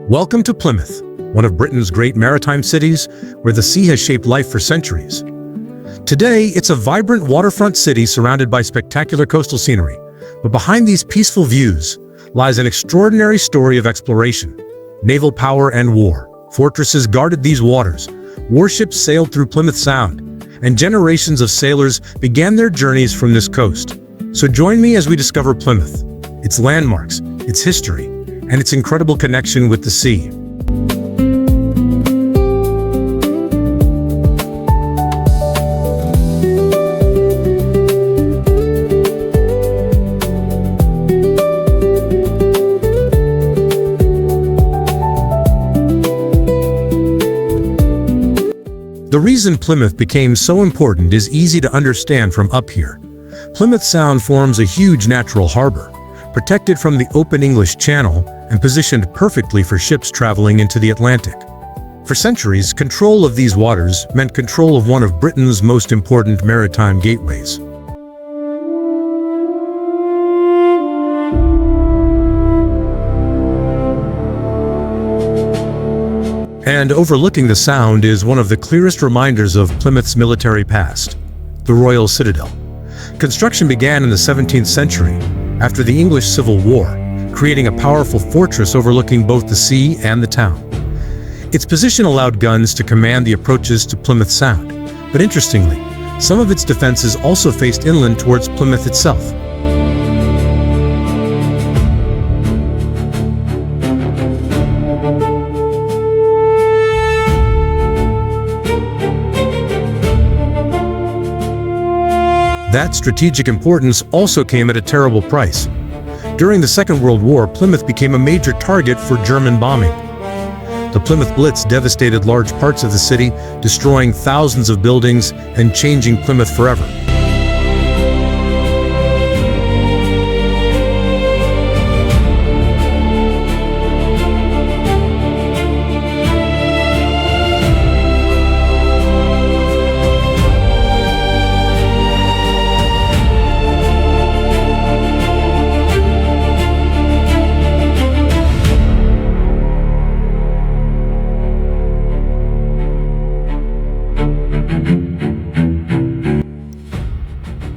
Welcome to Plymouth, one of Britain's great maritime cities where the sea has shaped life for centuries. Today, it's a vibrant waterfront city surrounded by spectacular coastal scenery. But behind these peaceful views lies an extraordinary story of exploration, naval power and war. Fortresses guarded these waters, warships sailed through Plymouth Sound, and generations of sailors began their journeys from this coast. So join me as we discover Plymouth, its landmarks, its history, and its incredible connection with the sea. The reason Plymouth became so important is easy to understand from up here. Plymouth Sound forms a huge natural harbor, protected from the open English Channel and positioned perfectly for ships traveling into the Atlantic. For centuries, control of these waters meant control of one of Britain's most important maritime gateways. And overlooking the Sound is one of the clearest reminders of Plymouth's military past, the Royal Citadel. Construction began in the 17th century, after the English Civil War, creating a powerful fortress overlooking both the sea and the town. Its position allowed guns to command the approaches to Plymouth Sound, but interestingly, some of its defenses also faced inland towards Plymouth itself. That strategic importance also came at a terrible price. During the Second World War, Plymouth became a major target for German bombing. The Plymouth Blitz devastated large parts of the city, destroying thousands of buildings and changing Plymouth forever.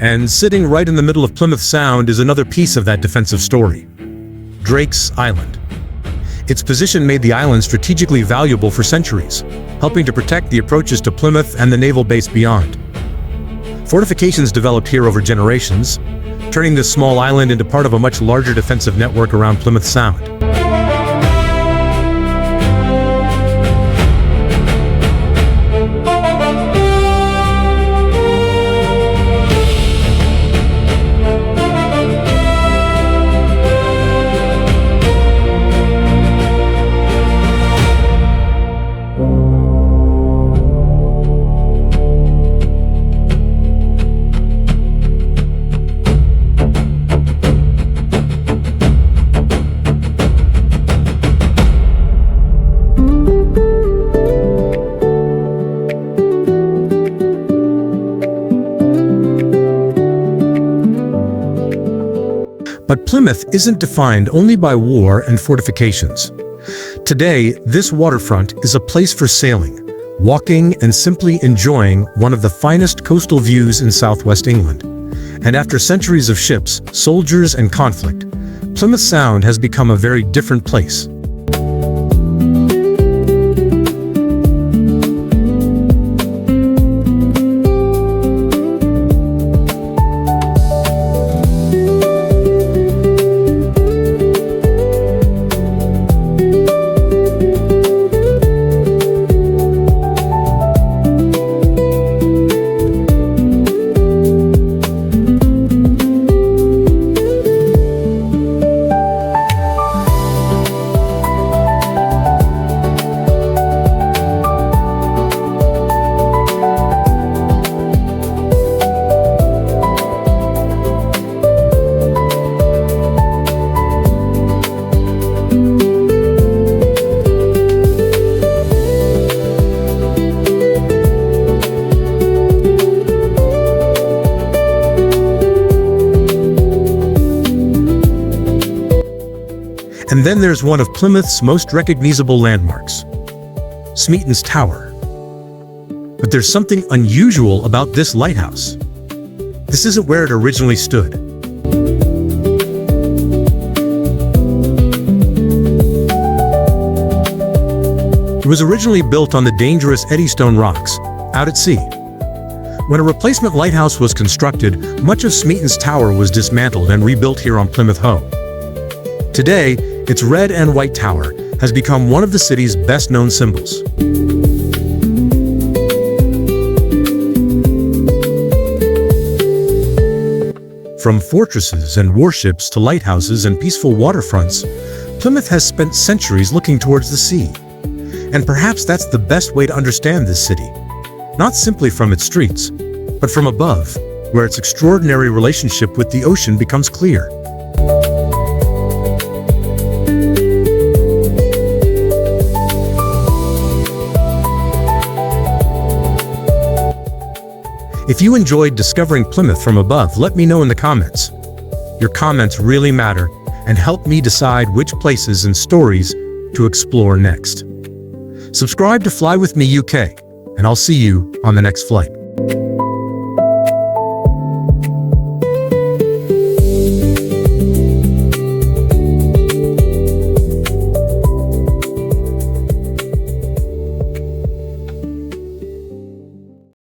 And sitting right in the middle of Plymouth Sound is another piece of that defensive story: Drake's Island. Its position made the island strategically valuable for centuries, helping to protect the approaches to Plymouth and the naval base beyond. Fortifications developed here over generations, turning this small island into part of a much larger defensive network around Plymouth Sound. But Plymouth isn't defined only by war and fortifications. Today, this waterfront is a place for sailing, walking, and simply enjoying one of the finest coastal views in southwest England. And after centuries of ships, soldiers, and conflict, Plymouth Sound has become a very different place. And then there's one of Plymouth's most recognizable landmarks, Smeaton's Tower. But there's something unusual about this lighthouse. This isn't where it originally stood. It was originally built on the dangerous Eddystone Rocks, out at sea. When a replacement lighthouse was constructed, much of Smeaton's Tower was dismantled and rebuilt here on Plymouth Hoe. Today, its red and white tower has become one of the city's best-known symbols. From fortresses and warships to lighthouses and peaceful waterfronts, Plymouth has spent centuries looking towards the sea. And perhaps that's the best way to understand this city. Not simply from its streets, but from above, where its extraordinary relationship with the ocean becomes clear. If you enjoyed discovering Plymouth from above, let me know in the comments. Your comments really matter and help me decide which places and stories to explore next. Subscribe to Fly With Me UK, and I'll see you on the next flight.